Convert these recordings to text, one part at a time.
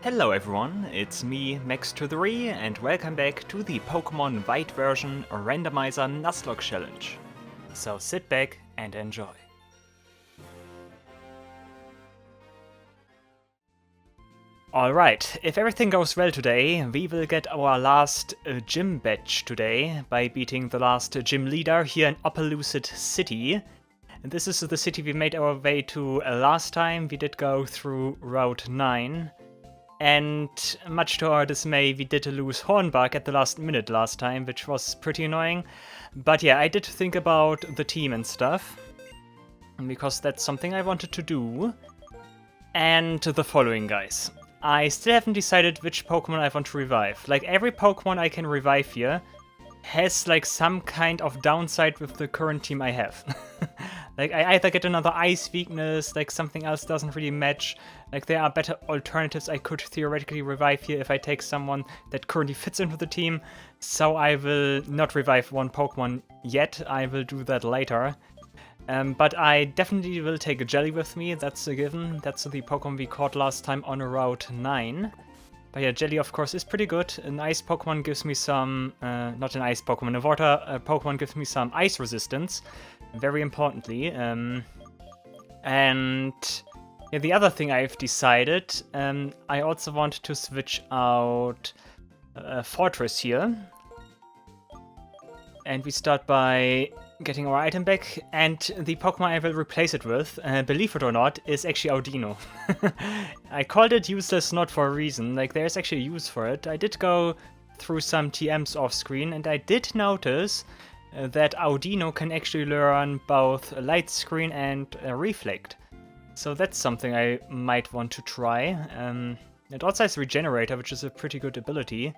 Hello everyone, it's me, Max23, and welcome back to the Pokemon White version Randomizer Nuzlocke challenge. So sit back and enjoy. Alright, if everything goes well today, we will get our last gym badge today by beating the last gym leader here in Opelucid City. And this is the city we made our way to last time. We did go through Route 9. And much to our dismay, we did lose Hornbach at the last minute last time, which was pretty annoying. But yeah, I did think about the team and stuff, because that's something I wanted to do. And the following, guys. I still haven't decided which Pokemon I want to revive. Like, every Pokemon I can revive here has like some kind of downside with the current team I have. Like, I either get another ice weakness, like something else doesn't really match. Like, there are better alternatives I could theoretically revive here if I take someone that currently fits into the team. So I will not revive one Pokemon yet, I will do that later. But I definitely will take a Jelly with me, that's a given. That's the Pokemon we caught last time on Route 9. But yeah, Jelly of course is pretty good. An ice Pokemon gives me some, not an ice Pokemon, a water Pokemon gives me some ice resistance. Very importantly. And yeah, the other thing I've decided, I also want to switch out Fortress here. And we start by getting our item back, and the Pokemon I will replace it with, believe it or not, is actually Audino. I called it useless not for a reason, like there's actually a use for it. I did go through some TMs off screen, and I did notice that Audino can actually learn both Light Screen and Reflect. So that's something I might want to try. It also has Regenerator, which is a pretty good ability.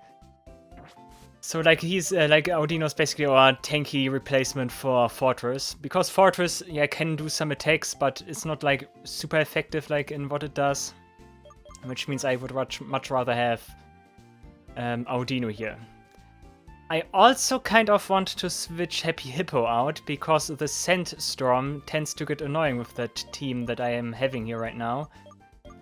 So like he's like Audino's basically our tanky replacement for Fortress, because Fortress can do some attacks, but it's not like super effective like in what it does, which means I would much rather have Audino here. I also kind of want to switch Happy Hippo out, because the Sandstorm tends to get annoying with that team that I am having here right now.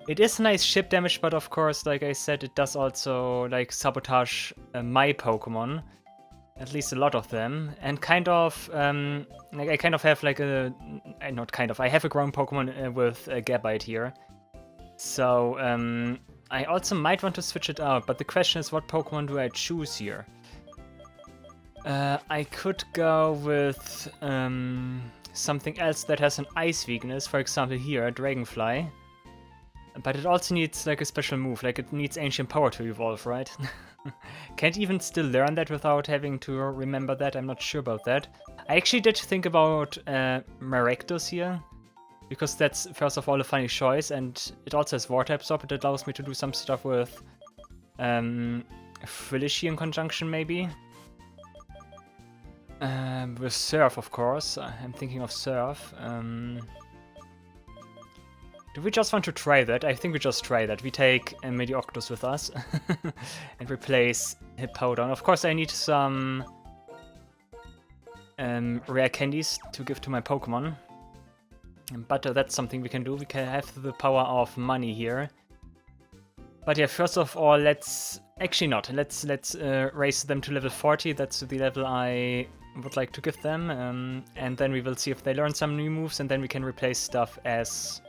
It is nice ship damage, but of course, like I said, it does also like sabotage my Pokemon, at least a lot of them, and kind of like I kind of have like a I have a ground Pokemon with a Gabite here, so I also might want to switch it out. But the question is, what Pokemon do I choose here? I could go with something else that has an ice weakness, for example here, a Dragonfly. But it also needs like a special move, like it needs Ancient Power to evolve, right? Can't even still learn that without having to remember that, I'm not sure about that. I actually did think about Maractus here, because that's first of all a funny choice, and it also has Water Absorb. It allows me to do some stuff with Frillish in conjunction maybe. With Surf, of course, I'm thinking of Surf. Do we just want to try that? I think we just try that. We take a Medioctus with us and replace Hippowdon. Of course, I need some rare candies to give to my Pokemon. But that's something we can do. We can have the power of money here. But yeah, first of all, let's... Actually not. Let's raise them to level 40. That's the level I would like to give them. And then we will see if they learn some new moves, and then we can replace stuff as...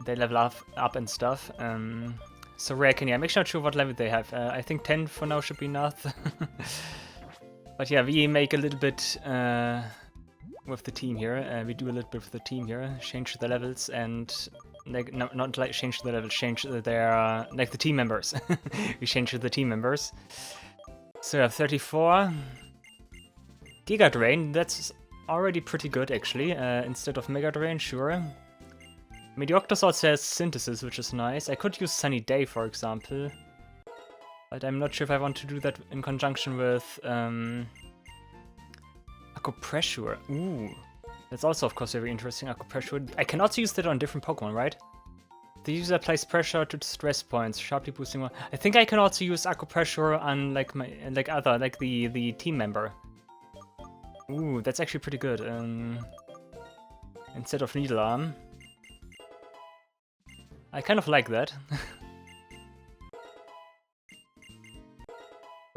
they level up and stuff. So rare candy. I'm actually not sure what level they have. I think 10 for now should be enough. But yeah, we make a little bit with the team here. We do a little bit with the team here. Change the levels and like not like change the levels. Change their like the team members. We change the team members. So 34. Giga Drain. That's already pretty good actually. Instead of Mega Drain, sure. Medioctus also has Synthesis, which is nice. I could use Sunny Day, for example. But I'm not sure if I want to do that in conjunction with Acupressure. Ooh. That's also, of course, very interesting, Acupressure. I can also use that on different Pokemon, right? The user applies pressure to stress points, sharply boosting one. I think I can also use Acupressure on like my the team member. Ooh, that's actually pretty good. Instead of Needle Arm. I kind of like that.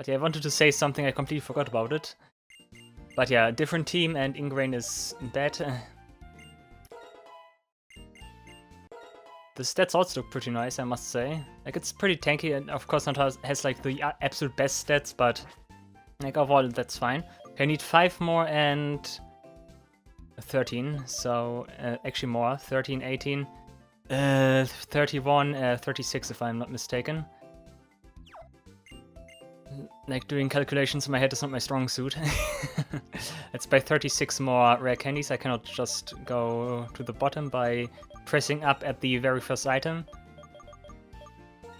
But yeah, I wanted to say something, I completely forgot about it. But yeah, different team and Ingrain is bad. The stats also look pretty nice, I must say. Like, it's pretty tanky, and of course not has like the absolute best stats, but like overall that's fine. Okay, I need 5 more and 13, so actually more, 13, 18, 31, 36 if I'm not mistaken. Like, doing calculations in my head is not my strong suit. Let's buy 36 more rare candies. I cannot just go to the bottom by pressing up at the very first item.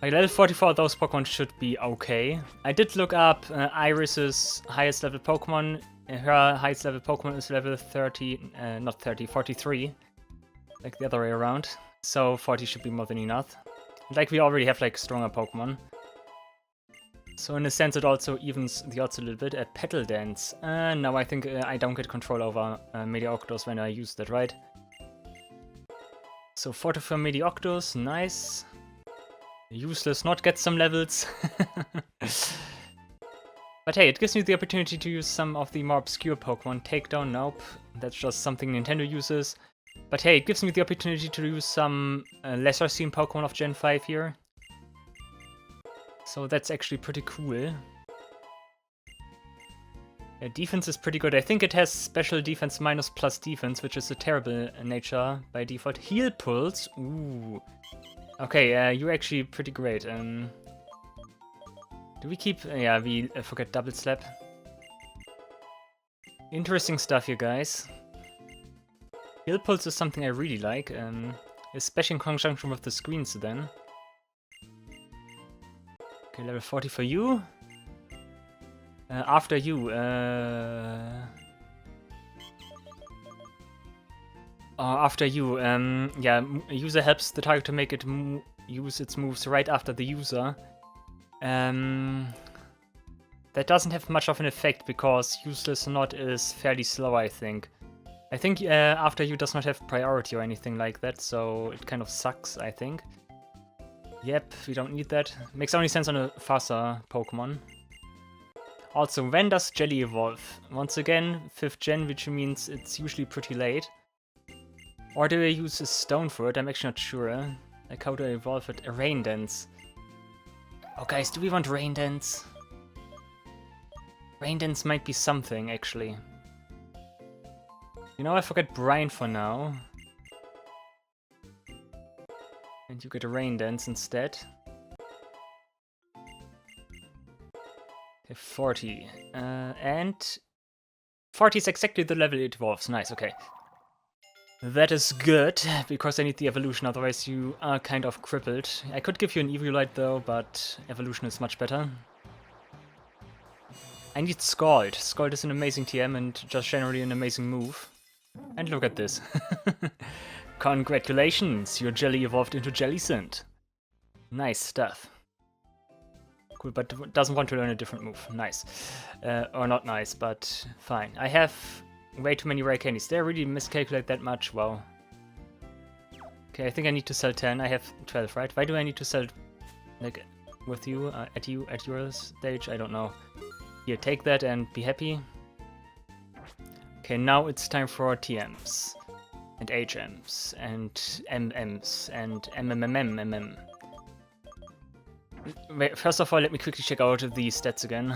Like, level 44, those Pokemon should be okay. I did look up Iris's highest level Pokemon. Her highest level Pokemon is level 30, not 30, 43. Like the other way around. So 40 should be more than enough. Like, we already have like stronger Pokemon. So in a sense it also evens the odds a little bit. Petal Dance. No, I think I don't get control over Medioctos when I use that, right? So 44 Medioctos, nice. Useless not get some levels. But hey, it gives me the opportunity to use some of the more obscure Pokemon. Takedown, nope. That's just something Nintendo uses. But hey, it gives me the opportunity to use some lesser seen Pokemon of Gen 5 here. So that's actually pretty cool. Yeah, defense is pretty good. I think it has special defense minus plus defense, which is a terrible nature by default. Heal Pulse, ooh. Okay, you're actually pretty great. Do we keep... yeah, we forget Double Slap. Interesting stuff here, guys. Heal Pulse is something I really like, especially in conjunction with the screens then. Okay, level 40 for you. After you, after you, yeah, user helps the target to make it use its moves right after the user. That doesn't have much of an effect because Useless Not is fairly slow, I think. I think after you does not have priority or anything like that, so it kind of sucks, I think. Yep, we don't need that. Makes only sense on a faster Pokemon. Also, when does Jelly evolve? Once again, 5th gen, which means it's usually pretty late. Or do I use a stone for it? I'm actually not sure. Like, how do I evolve it? A Rain Dance. Oh guys, do we want Rain Dance? Rain Dance might be something, actually. You know, I forget Brine for now. And you get a Rain Dance instead. Okay, 40. And 40 is exactly the level it evolves. Nice, okay. That is good, because I need the evolution, otherwise you are kind of crippled. I could give you an Eviolite though, but evolution is much better. I need Scald. Scald is an amazing TM and just generally an amazing move. And look at this. Congratulations, your Jelly evolved into Jellicent. Nice stuff. Cool, but doesn't want to learn a different move. Nice. Or not nice, but fine. I have way too many rare candies. Did I really miscalculate that much? Wow. Okay, I think I need to sell 10. I have 12, right? Why do I need to sell, like, with you, at your stage? I don't know. Here, take that and be happy. Okay, now it's time for TMs. And HMs. And MMs. And MMMMMM. Wait, first of all, let me quickly check out the stats again.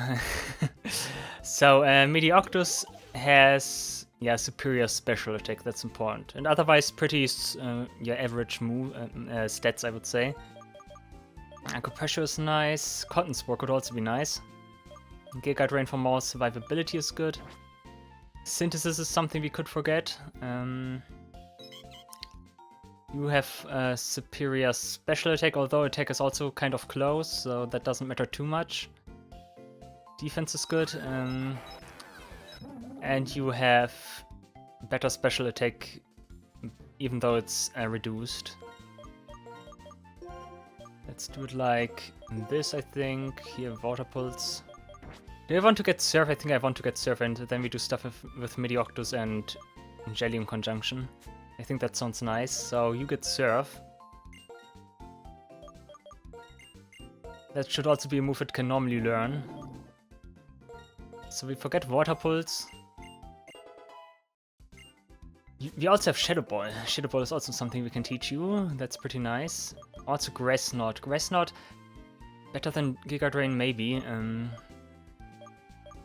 So, Medioctus has, yeah, superior special attack, that's important. And otherwise, pretty, yeah, average move, stats, I would say. Anchor Pressure is nice. Cotton Spore could also be nice. Giga Drain for more survivability is good. Synthesis is something we could forget. You have superior special attack, although attack is also kind of close, so that doesn't matter too much. Defense is good. And you have better special attack, even though it's reduced. Let's do it like this, I think. Here, Water Pulse. Do I want to get Surf? I think I want to get Surf, and then we do stuff with Medioctus and Jelly in conjunction. I think that sounds nice. So you get Surf. That should also be a move it can normally learn. So we forget Water Pulse. We also have Shadow Ball. Shadow Ball is also something we can teach you. That's pretty nice. Also Grass Knot. Grass Knot, better than Giga Drain maybe.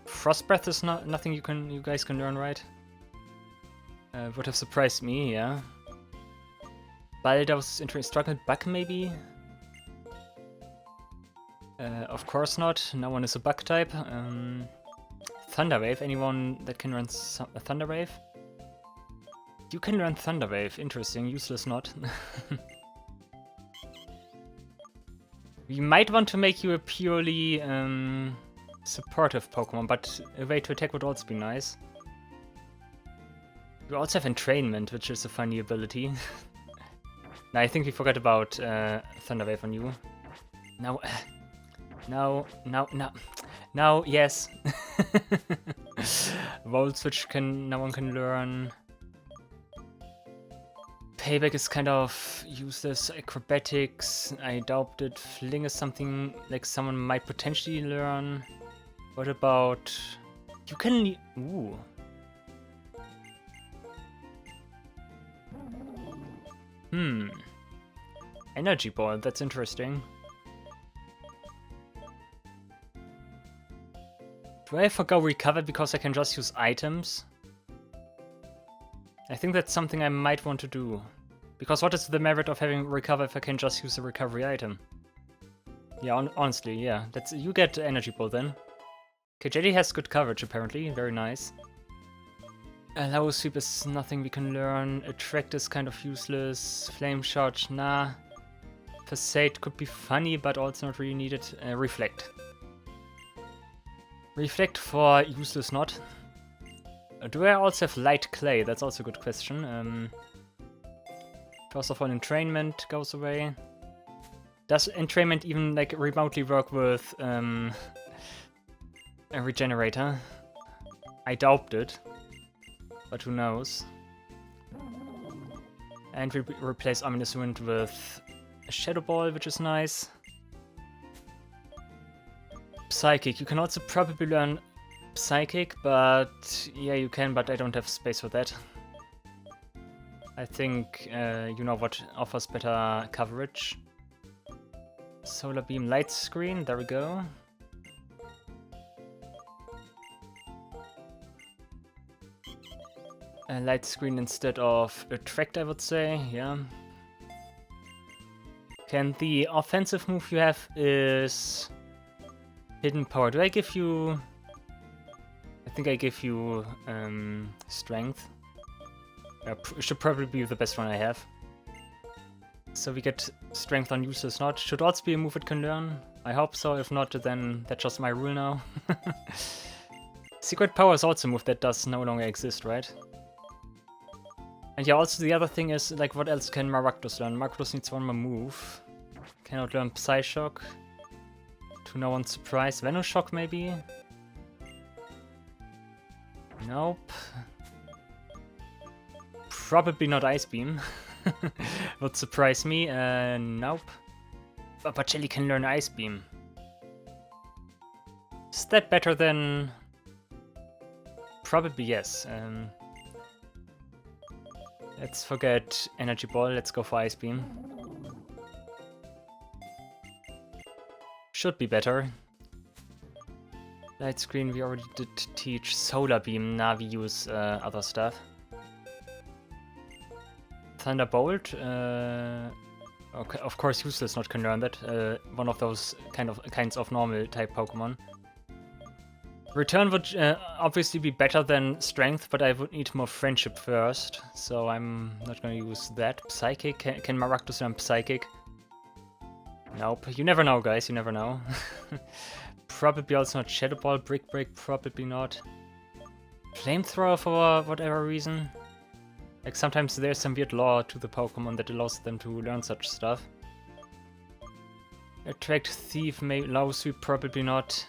Frost Breath is not nothing you guys can learn, right? Would have surprised me, yeah. Balda was interesting. Struggle Bug maybe? Of course not. No one is a bug type. Thunder Wave. Anyone that can run a Thunder Wave? You can learn Thunder Wave. Interesting. Useless not. We might want to make you a purely supportive Pokemon, but a way to attack would also be nice. You also have Entrainment, which is a funny ability. Now I think we forgot about Thunder Wave on you. Now, yes. Volt Switch no one can learn. Payback is kind of useless. Acrobatics, I doubt it. Fling is something like someone might potentially learn. What about... You can... Ooh. Energy Ball, that's interesting. Do I forgo Recover because I can just use items? I think that's something I might want to do. Because what is the merit of having Recover if I can just use a recovery item? Yeah, honestly, yeah. You get Energy Ball then. Okay, Jelly has good coverage apparently, very nice. Low Sweep is nothing we can learn. Attract is kind of useless. Flame Charge, nah. Facade could be funny, but also not really needed. Reflect. Reflect for useless not. Do I also have Light Clay? That's also a good question. First of all, Entrainment goes away. Does Entrainment even like remotely work with a Regenerator? I doubt it, but who knows. And we replace Ominous Wind with a Shadow Ball, which is nice. Psychic. You can also probably learn Psychic, but yeah, you can, but I don't have space for that. I think you know what offers better coverage. Solar Beam, Light Screen, there we go. Light Screen instead of Attract, I would say, yeah. And the offensive move you have is Hidden Power. Do I give you... I think I give you Strength. Should probably be the best one I have. So we get Strength on Useless Not. Should also be a move it can learn. I hope so. If not, then that's just my rule now. Secret Power is also a move that does no longer exist, right? And yeah, also the other thing is, like, what else can Maractus learn? Maractus needs one more move. Cannot learn Psyshock. To no one's surprise. Venoshock, maybe? Nope. Probably not Ice Beam. Would surprise me. Nope. But Jelly can learn Ice Beam. Is that better than... Probably yes. Let's forget Energy Ball, let's go for Ice Beam. Should be better. Light Screen, we already did teach. Solar Beam, now we use other stuff. Thunderbolt, okay, of course Useless Not can learn that. One of those kinds of normal type Pokemon. Return would obviously be better than Strength, but I would need more Friendship first, so I'm not gonna use that. Psychic, can Maractus learn Psychic? Nope, you never know guys, you never know. Probably also not Shadow Ball, Brick Break, probably not. Flamethrower for whatever reason. Like sometimes there's some weird law to the Pokemon that allows them to learn such stuff. Attract Thief, maybe Low Sweep, probably not.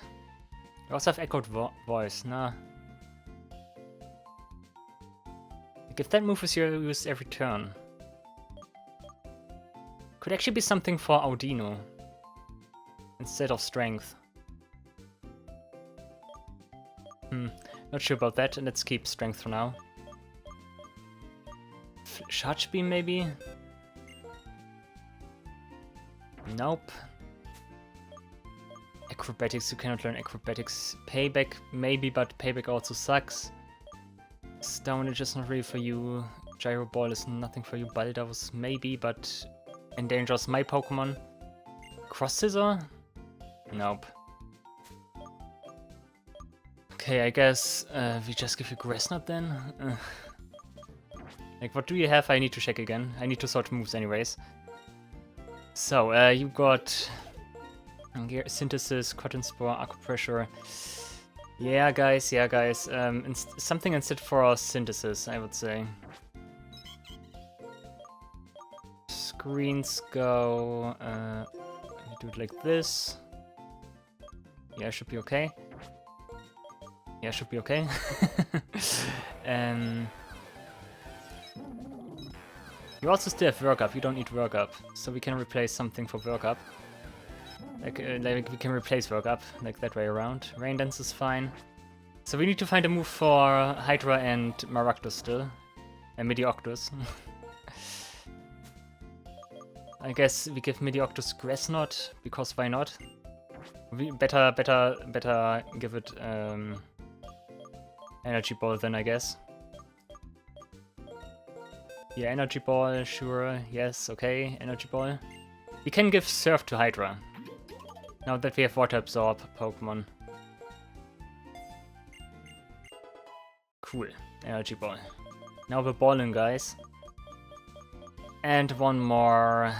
I also have Echoed Voice, nah. Like if that move is used every turn. Could actually be something for Audino. Instead of Strength. Not sure about that. Let's keep strength for now. Charge beam, maybe? Nope. Acrobatics, you cannot learn acrobatics. Payback, maybe, but payback also sucks. Stone Edge is not really for you. Gyro Ball is nothing for you. Baldos, maybe, but endangers my Pokemon. Cross Scissor? Nope. Okay, I guess we just give you Grass Knot then? Like, what do you have? I need to check again. I need to sort moves anyways. So, you got Synthesis, Cotton Spore, Acupressure. Yeah, guys. Something instead for Synthesis, I would say. Screens go... we do it like this. Yeah, should be okay. Yeah, should be okay. You also still have Work Up, you don't need Work Up. So we can replace something for Work Up. Like we can replace Work Up, like that way around. Rain Dance is fine. So we need to find a move for Hydra and Maractus still. And Medioctus. I guess we give Medioctus Grass Knot, because why not? We better give it Energy Ball then, I guess. Yeah, Energy Ball, sure, yes, okay, Energy Ball. We can give Surf to Hydra. Now that we have Water Absorb Pokemon. Cool, Energy Ball. Now we're balling, guys. And one more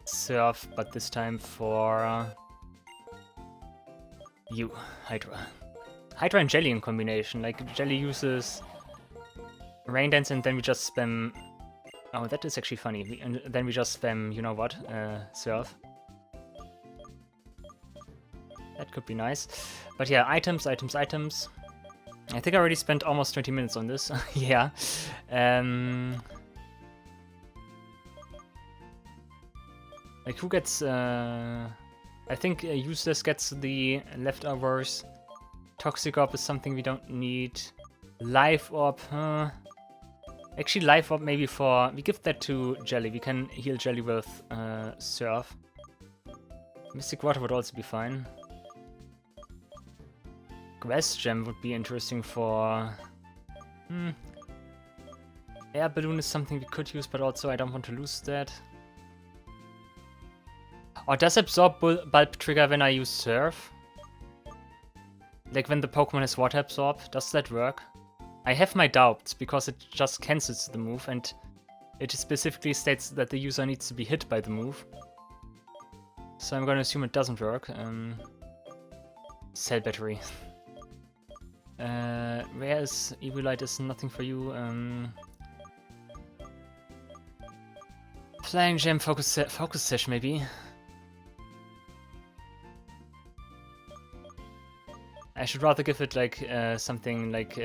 Surf, but this time for you, Hydra. Hydra and Jelly in combination, like Jelly uses Rain Dance and then we just spam... Oh, that is actually funny. And then we just spam, you know what, Surf. That could be nice. But yeah, items. I think I already spent almost 20 minutes on this. Yeah. Like, who gets... I think Useless gets the leftovers. Toxic Orb is something we don't need. Life Orb, actually, Life Orb maybe for... We give that to Jelly. We can heal Jelly with Surf. Mystic Water would also be fine. Grass Gem would be interesting for... Air Balloon is something we could use, but also I don't want to lose that. Or does Absorb Bulb trigger when I use Surf? Like when the Pokemon has Water Absorb, does that work? I have my doubts, because it just cancels the move, and it specifically states that the user needs to be hit by the move. So I'm gonna assume it doesn't work. Cell Battery. Where is Evilite is nothing for you. Flying Gem, Focus Sash maybe. I should rather give it like something like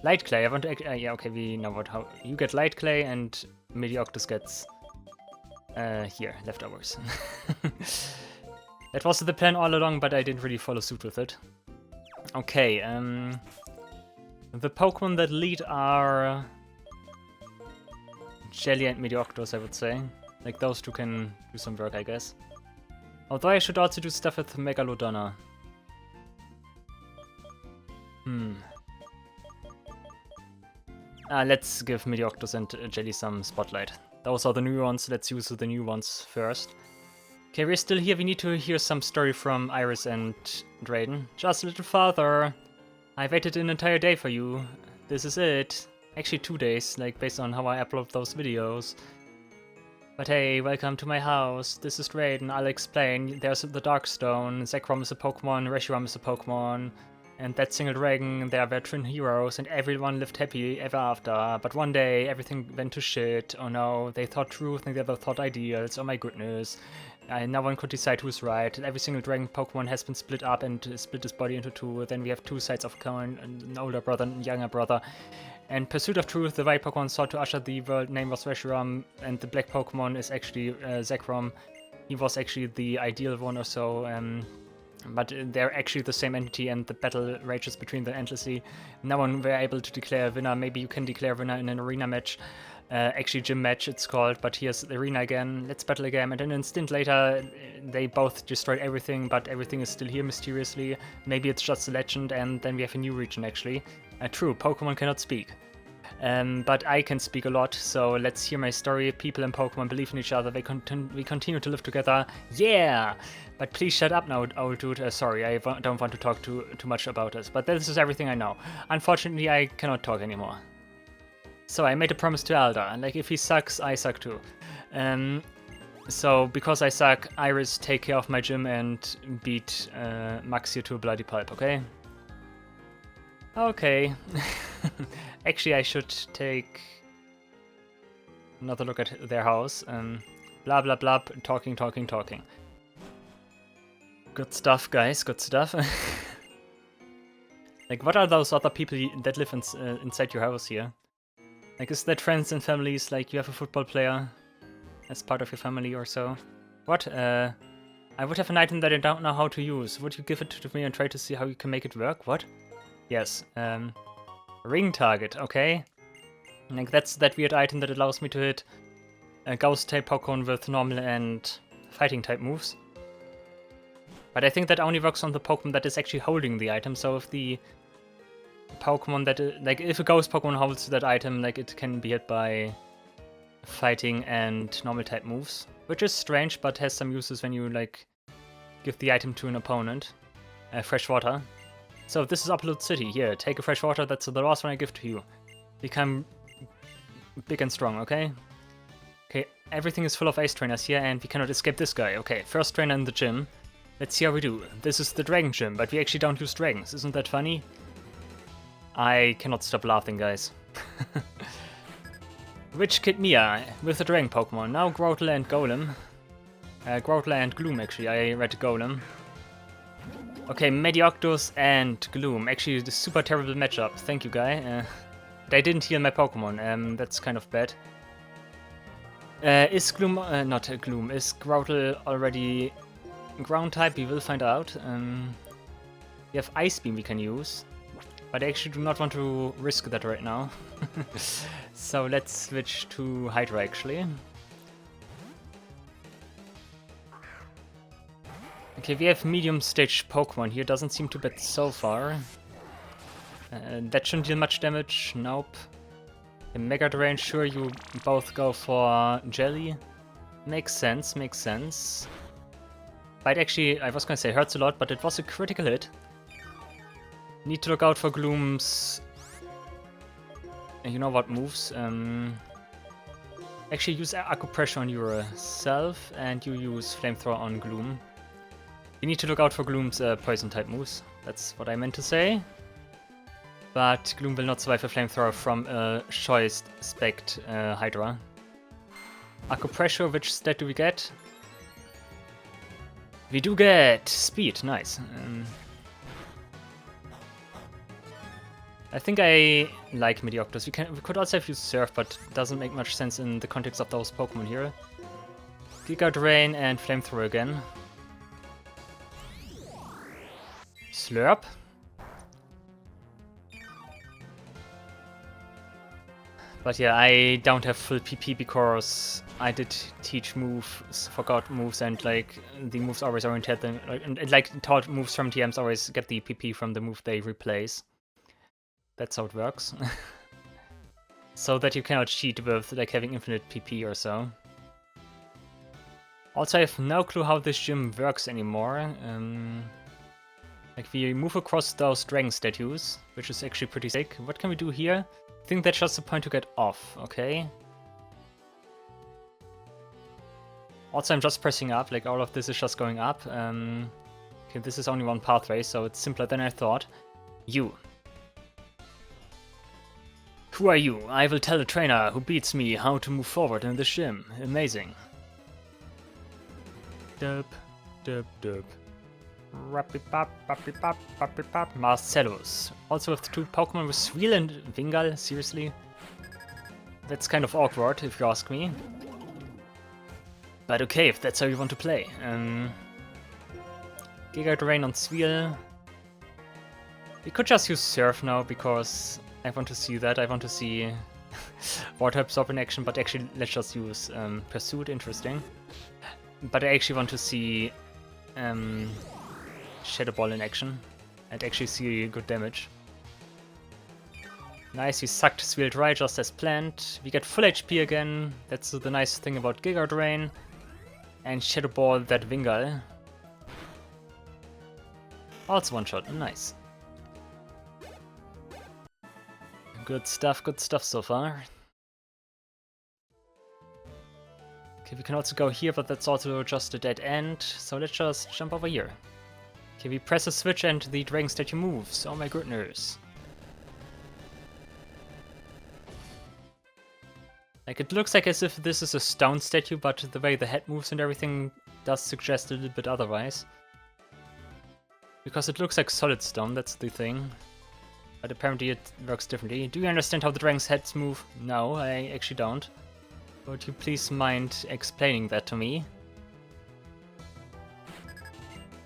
Light Clay. I want to. Yeah, okay, we know what. How you get Light Clay and Medioctus gets here leftovers. That was the plan all along, but I didn't really follow suit with it. Okay, the Pokemon that lead are Jelly and Medioctus, I would say. Like those two can do some work, I guess. Although I should also do stuff with Megalodonna. Let's give Medioctus and Jelly some spotlight. Those are the new ones, let's use the new ones first. Okay, we're still here, we need to hear some story from Iris and Drayden. Just a little farther. I waited an entire day for you. This is it. Actually 2 days, like based on how I upload those videos. But hey, welcome to my house. This is Drayden, I'll explain. There's the Darkstone, Zekrom is a Pokemon, Reshiram is a Pokemon. And that single dragon, they are veteran heroes, and everyone lived happy ever after. But one day, everything went to shit. Oh no, they thought truth and the other thought ideals. Oh my goodness. No one could decide who's right. Every single dragon Pokemon has been split up and split his body into two. Then we have two sides of coin, an older brother and younger brother. And Pursuit of Truth, the white Pokemon sought to usher the world, name was Reshiram, and the black Pokemon is actually Zekrom. He was actually the ideal one or so. But they're actually the same entity, and the battle rages between them endlessly. No one were able to declare a winner. Maybe you can declare a winner in an arena match. Actually, gym match it's called, but here's the arena again. Let's battle again. And an instant later, they both destroyed everything, but everything is still here mysteriously. Maybe it's just a legend, and then we have a new region, actually. True, Pokemon cannot speak. But I can speak a lot, so let's hear my story. People and Pokemon believe in each other. We continue to live together. Yeah! But please shut up now, old dude. Sorry, I don't want to talk too much about this. But this is everything I know. Unfortunately, I cannot talk anymore. So I made a promise to Elder. Like, if he sucks, I suck too. So, because I suck, Iris, take care of my gym and beat Max here to a bloody pulp, okay? Okay. Actually, I should take another look at their house. Blah blah blah, talking. Good stuff, guys, good stuff. Like, what are those other people that live inside your house here? Like, is that friends and families? Like, you have a football player as part of your family or so? What? I would have an item that I don't know how to use. Would you give it to me and try to see how you can make it work? What? Yes. Ring target, okay. Like, that's that weird item that allows me to hit a ghost-type Pokemon with normal and fighting-type moves. But I think that only works on the Pokemon that is actually holding the item, so if the Pokemon that, like, if a ghost Pokemon holds that item, like, it can be hit by fighting and normal type moves. Which is strange, but has some uses when you, like, give the item to an opponent. Fresh water. So this is Opelucid City. Here, take a fresh water. That's the last one I give to you. Become big and strong, okay? Okay, everything is full of Ace Trainers here, and we cannot escape this guy. Okay, first trainer in the gym. Let's see how we do. This is the Dragon Gym, but we actually don't use dragons. Isn't that funny? I cannot stop laughing, guys. Witch Kid Mia with the Dragon Pokemon. Now Grotle and Golem. Grotle and Gloom, actually. I read Golem. Okay, Medioctus and Gloom. Actually, the super terrible matchup. Thank you, guy. They didn't heal my Pokemon. That's kind of bad. Is Gloom... not Gloom. Is Grotle already ground type? We will find out. We have Ice Beam we can use. But I actually do not want to risk that right now. So let's switch to Hydra, actually. Okay, we have medium stage Pokemon here. Doesn't seem too bad so far. That shouldn't deal much damage. Nope. In Mega Drain, sure, you both go for Jelly. Makes sense, makes sense. But actually, I was gonna say hurts a lot, but it was a critical hit. Need to look out for Gloom's... You know what moves? Actually, use Acupressure on yourself, and you use Flamethrower on Gloom. You need to look out for Gloom's Poison-type moves. That's what I meant to say. But Gloom will not survive a Flamethrower from a Choice-Spect Hydra. Acupressure, which stat do we get? We do get Speed, nice. I think I like Medioctus. We could also have used Surf, but it doesn't make much sense in the context of those Pokemon here. Giga Drain and Flamethrower again. Slurp. But yeah, I don't have full PP because I did teach moves, forgot moves, and like the moves always oriented them, and like taught moves from TMs always get the PP from the move they replace. That's how it works. So that you cannot cheat with like having infinite PP or so. Also, I have no clue how this gym works anymore. Like, we move across those dragon statues, which is actually pretty sick. What can we do here? I think that's just a point to get off, okay? Also, I'm just pressing up, like all of this is just going up. Okay, this is only one pathway, so it's simpler than I thought. You. Who are you? I will tell the trainer who beats me how to move forward in this gym. Amazing. Derp, derp, derp. Marcellus. Also with two Pokemon with Sweel and Wingull, seriously? That's kind of awkward, if you ask me. But okay, if that's how you want to play. Giga Drain on Swiel. We could just use Surf now because I want to see that. I want to see Water Absorb in action, but actually let's just use Pursuit, interesting. But I actually want to see Shadow Ball in action and actually see good damage. Nice, we sucked Swiel dry just as planned. We get full HP again, that's the nice thing about Giga Drain. And Shadow Ball that Wingull. Also one shot, nice. Good stuff so far. Okay, we can also go here, but that's also just a dead end, so let's just jump over here. Okay, we press a switch and the dragon statue moves, oh my goodness. Like, it looks like as if this is a stone statue, but the way the head moves and everything does suggest a little bit otherwise. Because it looks like solid stone, that's the thing. But apparently it works differently. Do you understand how the dragon's heads move? No, I actually don't. Would you please mind explaining that to me?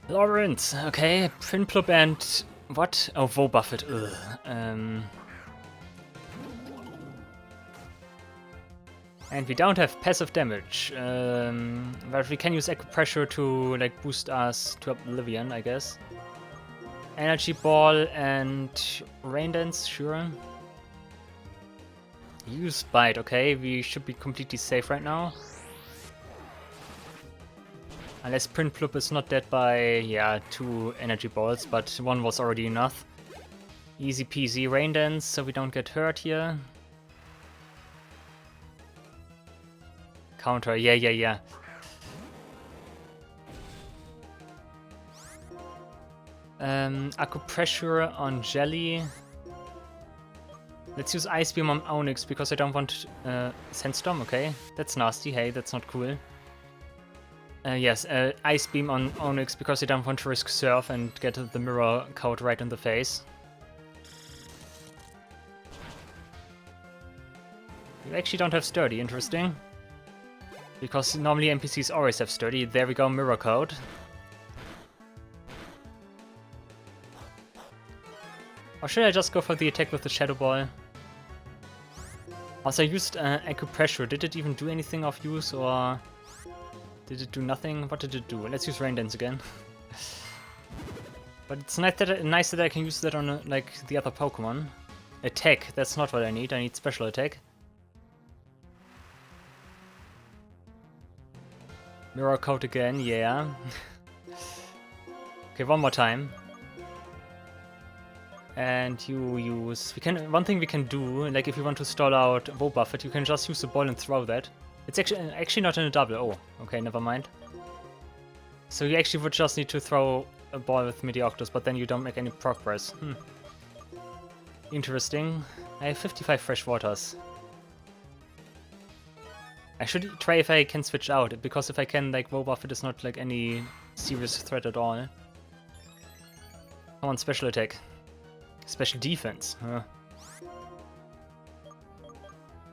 Lawrence, okay. Prinplup and... what? Oh, Wobuffet, ugh. And we don't have passive damage, but we can use Acupressure to like boost us to Oblivion, I guess. Energy Ball and Rain Dance, sure. Use Bite, okay, we should be completely safe right now. Unless Prinplup is not dead by, yeah, 2 Energy Balls, but 1 was already enough. Easy peasy Rain Dance, so we don't get hurt here. Counter, yeah. Acupressure on Jelly. Let's use Ice Beam on Onyx because I don't want Sandstorm, okay. That's nasty, hey, that's not cool. Yes, Ice Beam on Onyx because I don't want to risk Surf and get the Mirror Coat right in the face. You actually don't have Sturdy, interesting. Because normally NPCs always have Sturdy. There we go, Mirror Coat. Or should I just go for the attack with the Shadow Ball? Also, I used Acupressure. Did it even do anything of use, or did it do nothing? What did it do? Let's use Rain Dance again. But it's nice that I can use that on like the other Pokemon. Attack, that's not what I need Special Attack. Mirror Coat again, yeah. Okay, one more time. And you use... one thing we can do, like if you want to stall out Wobuffet, you can just use the ball and throw that. It's actually not in a double. Oh, okay, never mind. So you actually would just need to throw a ball with Medioctus, but then you don't make any progress. Interesting. I have 55 fresh waters. I should try if I can switch out, because if I can, like, Wobuffet is not like any serious threat at all. Come on, special attack. Special defense, huh?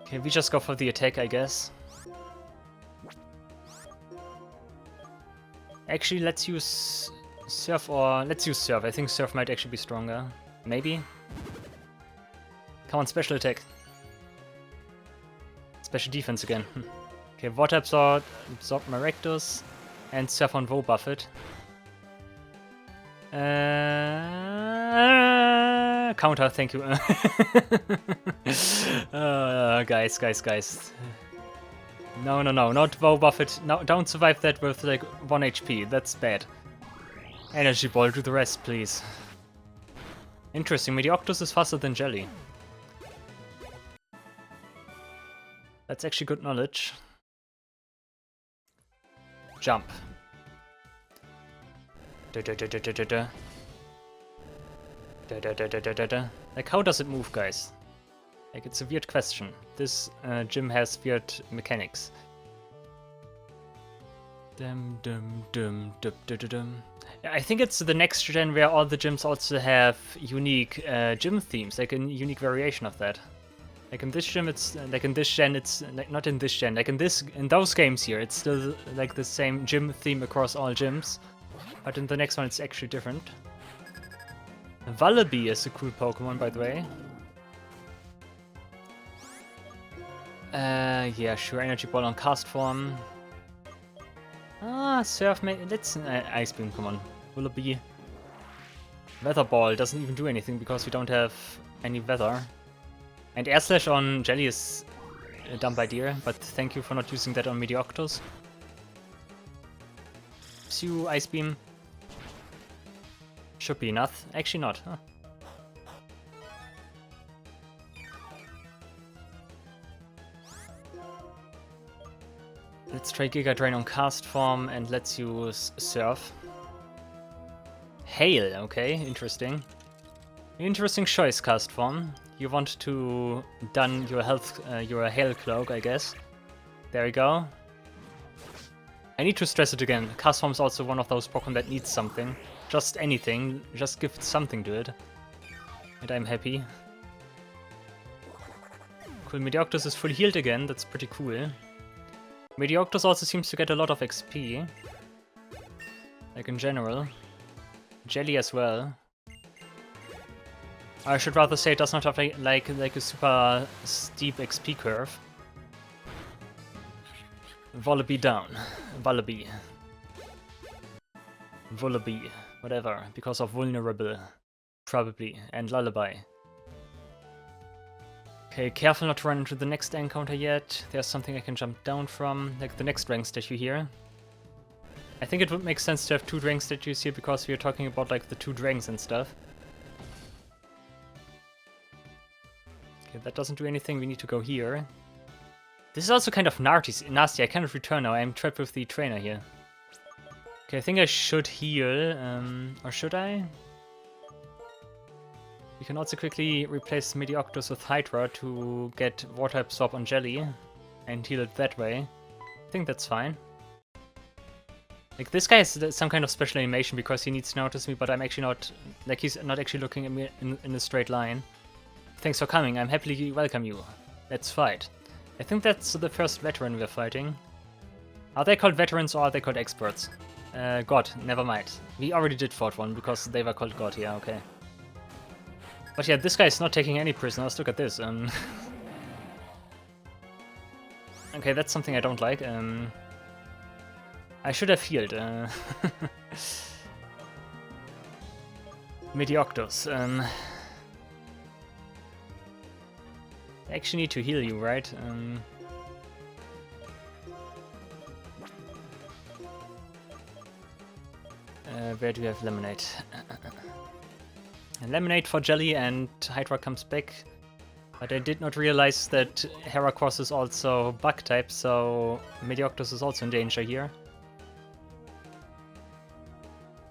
Okay, we just go for the attack, I guess. Actually, let's use Surf, or let's use Surf. I think Surf might actually be stronger. Maybe? Come on, special attack. Special defense again. Okay, Water Absorb Maractus, and Surf on Wobuffet. Counter, thank you. Guys. No, not Wobuffet. No, don't survive that with like 1 HP, that's bad. Energy Ball, do the rest, please. Interesting, Medioctus is faster than Jelly. That's actually good knowledge. Jump. Like, how does it move, guys? Like, it's a weird question. This gym has weird mechanics. I think it's the next gen where all the gyms also have unique gym themes, like a unique variation of that. Like in this gym, it's like in this gen, it's like not in this gen. Like in those games here, it's still like the same gym theme across all gyms. But in the next one it's actually different. Vullaby is a cool Pokemon, by the way. Yeah, sure, Energy Ball on Cast Form. Surf, let's... Ice Beam, come on. Vullaby. Weather Ball doesn't even do anything because we don't have any weather. And Air Slash on Jelly is a dumb idea, but thank you for not using that on Medioctus. Psyu, Ice Beam. Should be enough. Actually not, huh? Let's try Giga Drain on Cast Form and let's use Surf. Hail, okay, interesting. Interesting choice, Cast Form. You want to done your health, your Hail Cloak, I guess. There we go. I need to stress it again. Cast Form is also one of those Pokemon that needs something. Just anything, just give something to it. And I'm happy. Cool, Medioctus is fully healed again, that's pretty cool. Medioctus also seems to get a lot of XP. Like in general. Jelly as well. I should rather say it does not have like a super steep XP curve. Vullaby down. Vullaby. Vullaby. Whatever. Because of vulnerable. Probably. And lullaby. Okay, careful not to run into the next encounter yet. There's something I can jump down from. Like the next rank statue here. I think it would make sense to have 2 rank statues here because we are talking about like the 2 ranks and stuff. Okay, that doesn't do anything. We need to go here. This is also kind of nasty. I cannot return now. I'm trapped with the trainer here. Okay, I think I should heal. Or should I? We can also quickly replace Medioctus with Hydra to get Water Absorb on Jelly and heal it that way. I think that's fine. Like, this guy has some kind of special animation because he needs to notice me, but I'm actually not... Like, he's not actually looking at me in a straight line. Thanks for coming, I'm happily welcome you. Let's fight. I think that's the first veteran we're fighting. Are they called veterans or are they called experts? God, never mind. We already did fought one because they were called God, yeah, okay. But yeah, this guy is not taking any prisoners, look at this. Okay, that's something I don't like. I should have healed. Medioctus. I actually need to heal you, right? Where do you have Lemonade? Lemonade for Jelly and Hydra comes back. But I did not realize that Heracross is also bug type, so Medioctus is also in danger here.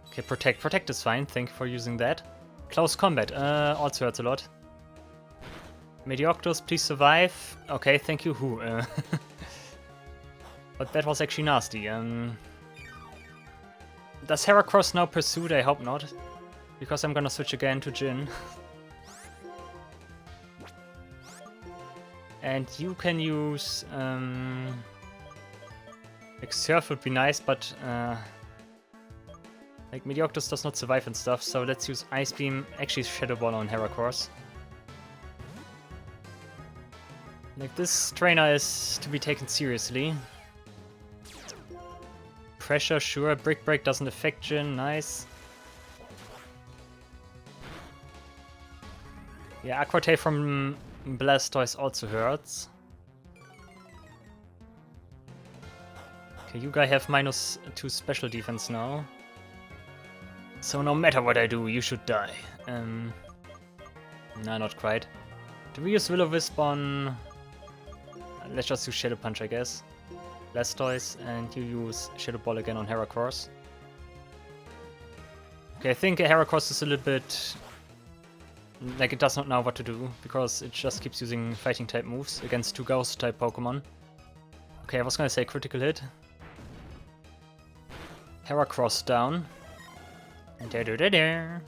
Okay, Protect. Protect is fine, thank you for using that. Close Combat also hurts a lot. Medioctus, please survive. Okay, thank you, who? But that was actually nasty. Does Heracross now pursue? I hope not. Because I'm gonna switch again to Jin. And you can use... like Surf would be nice, but... like Medioctus does not survive and stuff, so let's use Ice Beam, actually Shadow Ball on Heracross. Like, this trainer is to be taken seriously. Pressure, sure. Brick Break doesn't affect Jin, nice. Yeah, Aqua Tail from Blastoise also hurts. Okay, you guys have -2 special defense now. So no matter what I do, you should die. Nah, not quite. Do we use Will-O-Wisp on... Let's just use Shadow Punch, I guess. Blastoise, and you use Shadow Ball again on Heracross. Okay, I think Heracross is a little bit... like, it does not know what to do, because it just keeps using Fighting-type moves against 2 Ghost-type Pokemon. Okay, I was gonna say critical hit. Heracross down. Da-da-da-da.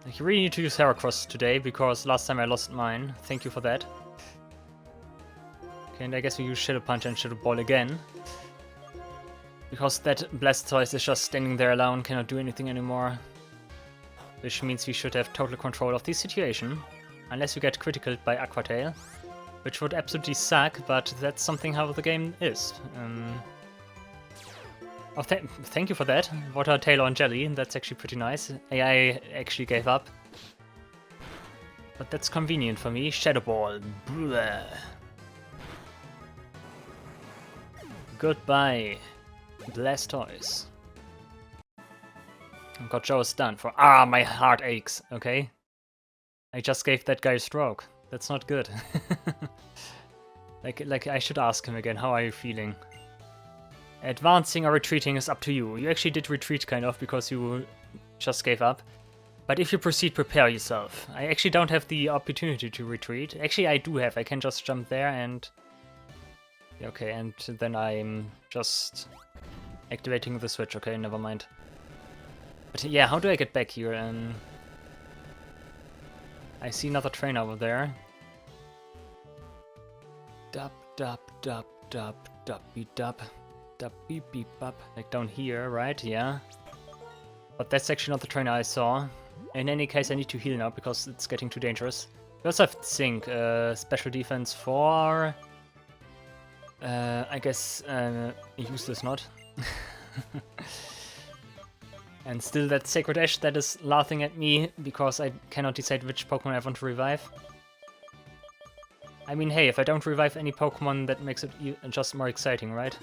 Like, you really need to use Heracross today, because last time I lost mine. Thank you for that. Okay, And I guess we use Shadow Punch and Shadow Ball again. Because that Blastoise is just standing there alone, cannot do anything anymore. Which means we should have total control of the situation. Unless we get critical by Aqua Tail. Which would absolutely suck, but that's something how the game is. Oh, thank you for that. Water Tail on Jelly, that's actually pretty nice. AI actually gave up. But that's convenient for me. Shadow Ball. Blah. Goodbye, Blastoise. Got Joe's done for. Ah, my heart aches. Okay. I just gave that guy a stroke. That's not good. like I should ask him again. How are you feeling? Advancing or retreating is up to you. You actually did retreat kind of because you just gave up. But if you proceed, prepare yourself. I actually don't have the opportunity to retreat. Actually, I do have. I can just jump there and... Okay, and then I'm just activating the switch. Okay, never mind. But yeah, how do I get back here? I see another train over there. Dub, dub, dub, dub, dub, beep, dub. Dub, beep, beep, bub. Like down here, right? Yeah. But that's actually not the trainer I saw. In any case, I need to heal now because it's getting too dangerous. We also have Sync, special defense for... I guess useless not. And still that Sacred Ash that is laughing at me because I cannot decide which Pokemon I want to revive. I mean, hey, if I don't revive any Pokemon, that makes it just more exciting, right?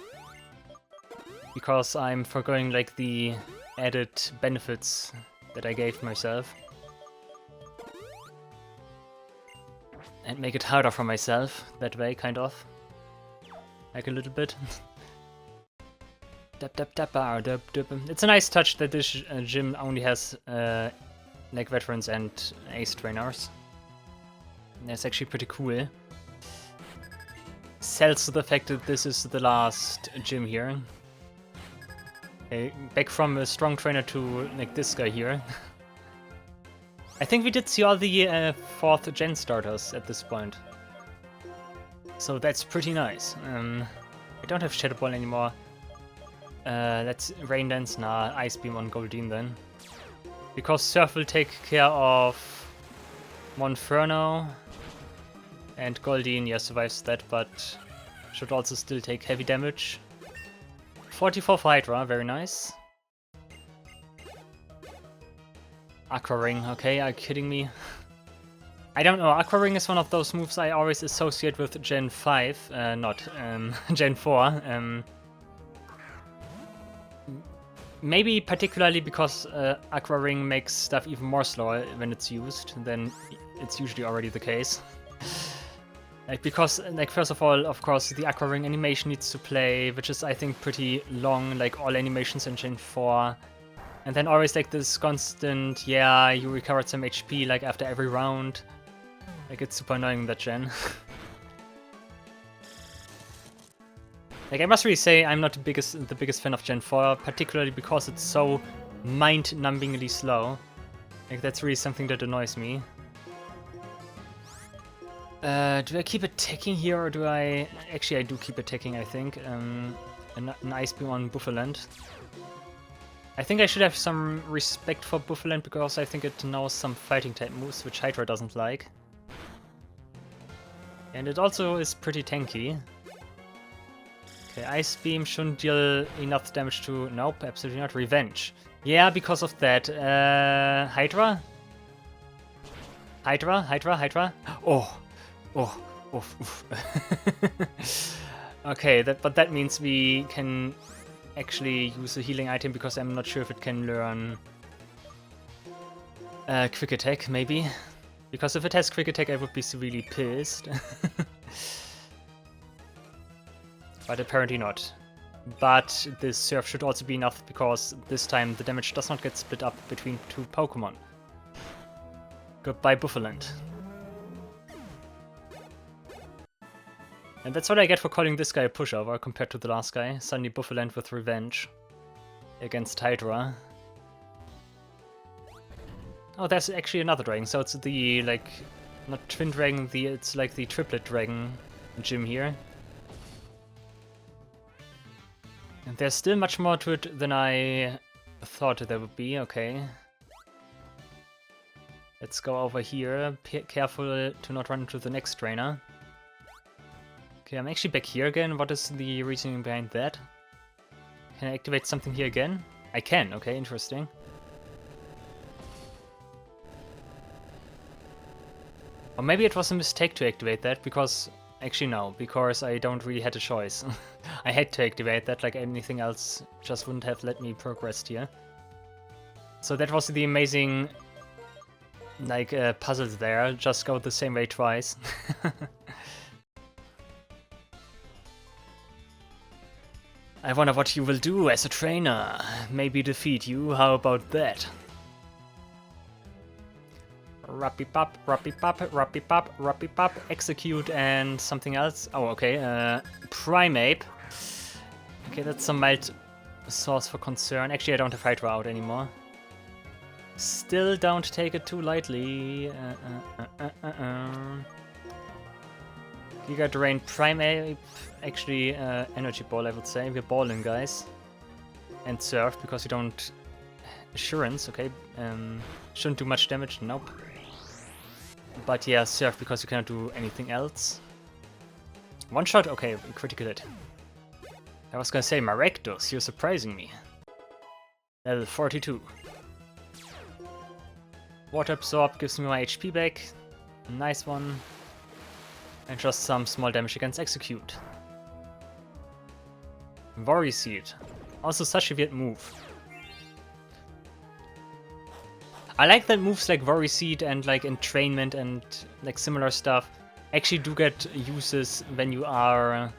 Because I'm forgoing like the added benefits that I gave myself. And make it harder for myself that way, kind of. Like a little bit. It's a nice touch that this gym only has like veterans and ace trainers. That's actually pretty cool. Sells to the fact that this is the last gym here. Okay, back from a strong trainer to like this guy here. I think we did see all the 4th gen starters at this point. So that's pretty nice. I don't have Shadow Ball anymore. Let's Rain Dance, nah, Ice Beam on Goldeen then. Because Surf will take care of Monferno. And Goldeen, yeah, survives that, but should also still take heavy damage. 44 for Hydra, very nice. Aqua Ring, okay, are you kidding me? I don't know, Aqua Ring is one of those moves I always associate with Gen 5, not Gen 4. Maybe particularly because Aqua Ring makes stuff even more slower when it's used than it's usually already the case. Like, because, like, first of all, of course, the Aqua Ring animation needs to play, which is, I think, pretty long, like all animations in Gen 4. And then always, like, this constant, yeah, you recovered some HP, like, after every round. Like, it's super annoying, that gen. Like, I must really say, I'm not the biggest fan of Gen 4, particularly because it's so mind-numbingly slow. Like, that's really something that annoys me. Do I keep attacking here, or do I... Actually, I do keep attacking, I think. An Ice Beam on Buffaland. I think I should have some respect for Buffaland, because I think it knows some fighting-type moves, which Hydra doesn't like. And it also is pretty tanky. Okay, Ice Beam shouldn't deal enough damage to... Nope, absolutely not. Revenge. Yeah, because of that. Hydra? Hydra? Oh! Oh, oof. Okay, but that means we can actually use a healing item because I'm not sure if it can learn Quick Attack, maybe. Because if it has Quick Attack, I would be severely pissed. But apparently not. But this Surf should also be enough because this time the damage does not get split up between 2 Pokemon. Goodbye, Buffaland. And that's what I get for calling this guy a pushover compared to the last guy. Suddenly Buffaland with revenge against Hydra. Oh, there's actually another dragon, so it's the, like, not twin dragon, it's like the triplet dragon gym here. And there's still much more to it than I thought there would be, okay. Let's go over here, careful to not run into the next trainer. Okay, I'm actually back here again. What is the reasoning behind that? Can I activate something here again? I can, okay, interesting. Or maybe it was a mistake to activate that, because... Actually no, because I don't really had a choice. I had to activate that, like anything else just wouldn't have let me progress here. So that was the amazing... like, puzzles there, just go the same way twice. I wonder what you will do as a trainer. Maybe defeat you, how about that? Rappy-pop, rappy-pop, rappy-pop, rappy-pop, execute and something else. Oh, okay, Primeape. Okay, that's some mild source for concern. Actually, I don't have Hydra out anymore. Still don't take it too lightly. Giga Drain, Primeape. Actually, Energy Ball, I would say. We're balling, guys. And Surf, because you don't... Assurance, okay. Shouldn't do much damage, nope. But yeah, Surf, because you cannot do anything else. One shot, okay, critical hit. I was gonna say, Maractus, you're surprising me. Level 42. Water Absorb gives me my HP back. Nice one. And just some small damage against Execute. Worry Seed. Also such a weird move. I like that moves like Worry Seed and like Entrainment and like similar stuff actually do get uses when you are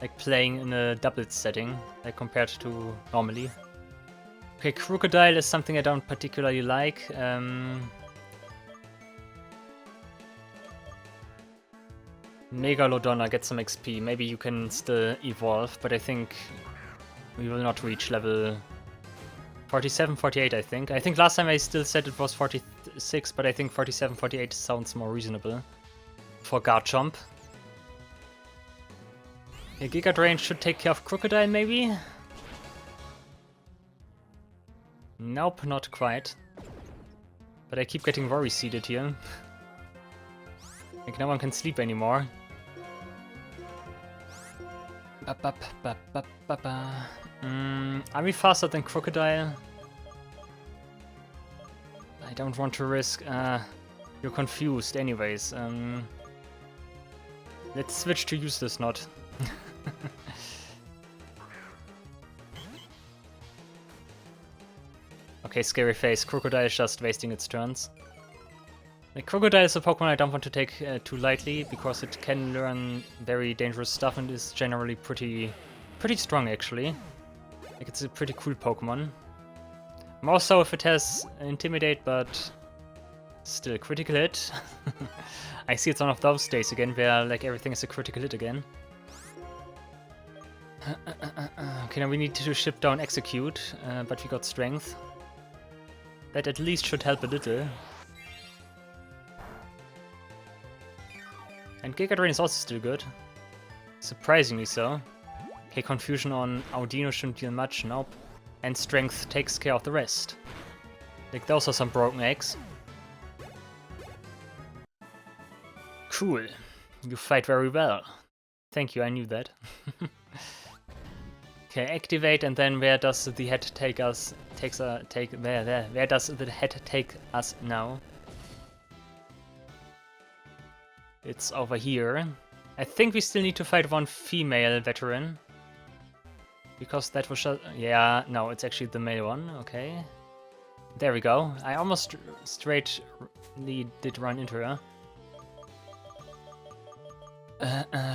like playing in a doubles setting, like compared to normally. Okay, Crocodile is something I don't particularly like. Megalodon, I get some XP. Maybe you can still evolve, but I think we will not reach level 47, 48, I think. I think last time I still said it was 46, but I think 47, 48 sounds more reasonable for Garchomp. Okay, Giga Drain should take care of Crocodile, maybe? Nope, not quite. But I keep getting Worry Seeded here. Like, no one can sleep anymore. Are we faster than Crocodile? I don't want to risk... you're confused anyways. Let's switch to Useless Knot. Okay, scary face. Crocodile is just wasting its turns. Like, Crocodile is a Pokemon I don't want to take too lightly, because it can learn very dangerous stuff and is generally pretty strong, actually. Like, it's a pretty cool Pokemon. More so if it has Intimidate, but still, critical hit. I see it's one of those days again, where like everything is a critical hit again. Okay, now we need to ship down Execute, but we got Strength. That at least should help a little. And Giga Drain is also still good. Surprisingly so. Okay, Confusion on Audino shouldn't deal much, nope. And Strength takes care of the rest. Like, those are some broken eggs. Cool. You fight very well. Thank you, I knew that. Okay, activate, and then where does the head take us? Where does the head take us now? It's over here. I think we still need to fight one female veteran. Because that was... yeah, no, it's actually the male one, okay. There we go. I almost straightly did run into her.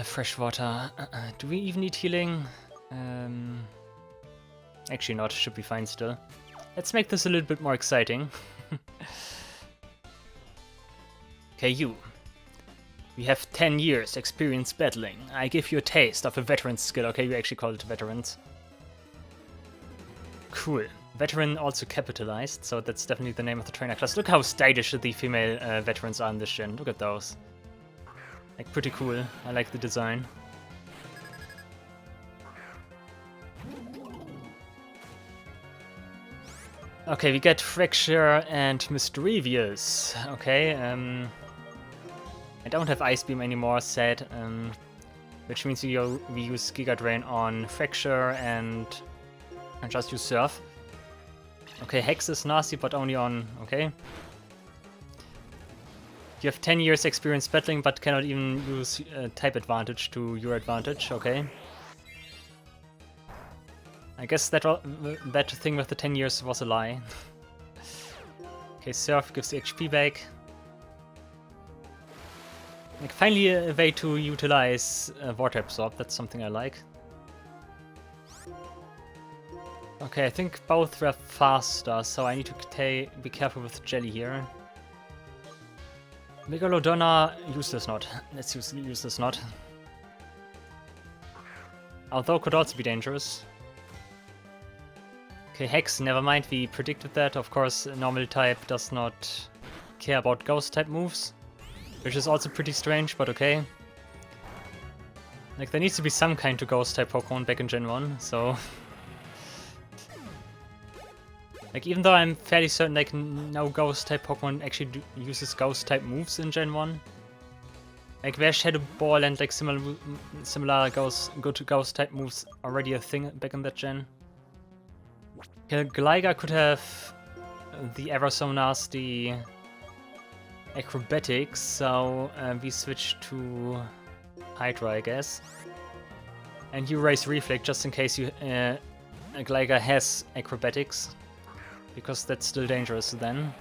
Fresh water. Do we even need healing? Actually not, should be fine still. Let's make this a little bit more exciting. Okay, you. We have 10 years experience battling. I give you a taste of a veteran's skill. Okay, we actually call it veterans. Cool. Veteran also capitalized, so that's definitely the name of the trainer class. Look how stylish the female veterans are in this gen. Look at those. Like, pretty cool. I like the design. Okay, we get Fracture and Mischievous. Okay, I don't have Ice Beam anymore, sad. Which means we use Giga Drain on Fracture and just use Surf. Okay, Hex is nasty, but only on... okay. You have 10 years experience battling, but cannot even use type advantage to your advantage, okay. I guess that thing with the 10 years was a lie. Okay, Surf gives the HP back. Like, finally a way to utilize Water Absorb, that's something I like. Okay, I think both were faster, so I need to be careful with Jelly here. Megalodonna, useless not. Let's use useless not. Although could also be dangerous. Okay, Hex, never mind, we predicted that. Of course, normal type does not care about ghost type moves. Which is also pretty strange, but okay. Like, there needs to be some kind of ghost type Pokemon back in Gen 1, so... like, even though I'm fairly certain like no ghost type Pokemon actually uses ghost type moves in Gen 1. Like, where Shadow Ball and like similar ghost type moves already a thing back in that gen. Yeah, Gligar could have the ever so nasty Acrobatics, so we switch to Hydra, I guess. And you raise Reflect just in case you Gligar has Acrobatics, because that's still dangerous then.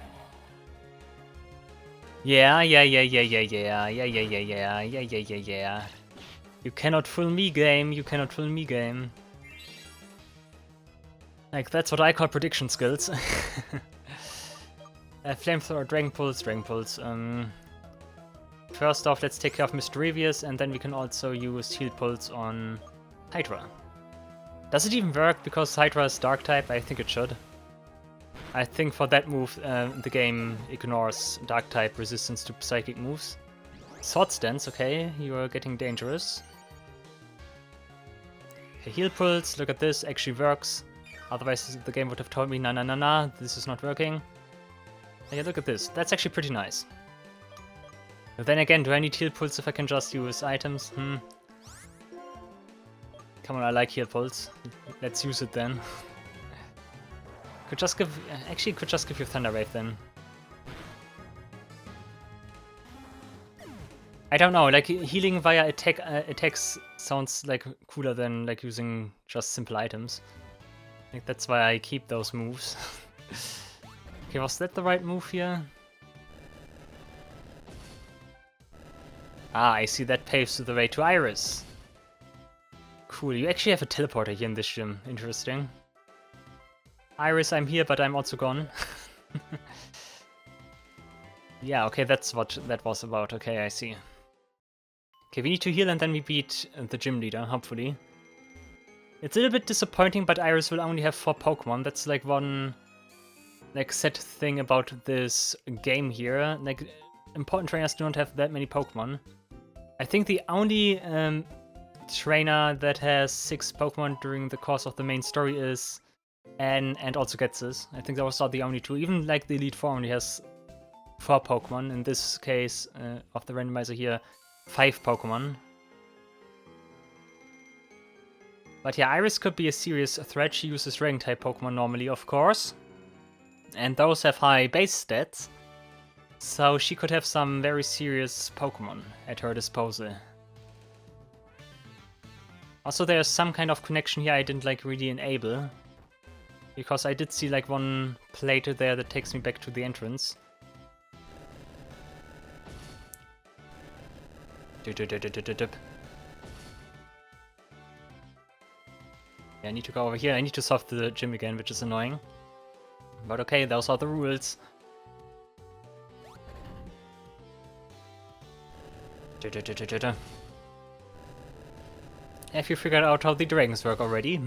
Yeah. You cannot fool me, game. You cannot fool me, game. Like, that's what I call prediction skills. Flamethrower, Dragon Pulse. First off, let's take care of Mischievous, and then we can also use Heal Pulse on Hydra. Does it even work because Hydra is Dark type? I think it should. I think for that move, the game ignores Dark type resistance to psychic moves. Sword Stance, okay, you are getting dangerous. Okay, Heal Pulse, look at this, actually works. Otherwise the game would have told me, nah, this is not working. Yeah, look at this, that's actually pretty nice. But then again, do I need Heal Pulse if I can just use items? Come on, I like Heal Pulse. Let's use it then. Could just give you Thunder Wave then. I don't know, like healing via attacks sounds like cooler than like using just simple items. I think that's why I keep those moves. Okay, was that the right move here? Ah, I see, that paves the way to Iris. Cool, you actually have a teleporter here in this gym. Interesting. Iris, I'm here, but I'm also gone. Yeah, okay, that's what that was about. Okay, I see. Okay, we need to heal and then we beat the gym leader, hopefully. It's a little bit disappointing, but Iris will only have 4 Pokemon. That's like one like sad thing about this game here. Like, important trainers do not have that many Pokemon. I think the only trainer that has 6 Pokemon during the course of the main story is Anne, and also gets this. I think those are the only 2. Even like the Elite Four only has 4 Pokemon. In this case of the randomizer here, 5 Pokemon. But yeah, Iris could be a serious threat. She uses Dragon type Pokemon normally, of course. And those have high base stats. So she could have some very serious Pokemon at her disposal. Also, there's some kind of connection here I didn't like really enable. Because I did see like one plate there that takes me back to the entrance. Yeah, I need to go over here. I need to solve the gym again, which is annoying. But okay, those are the rules. Have you figured out how the dragons work already?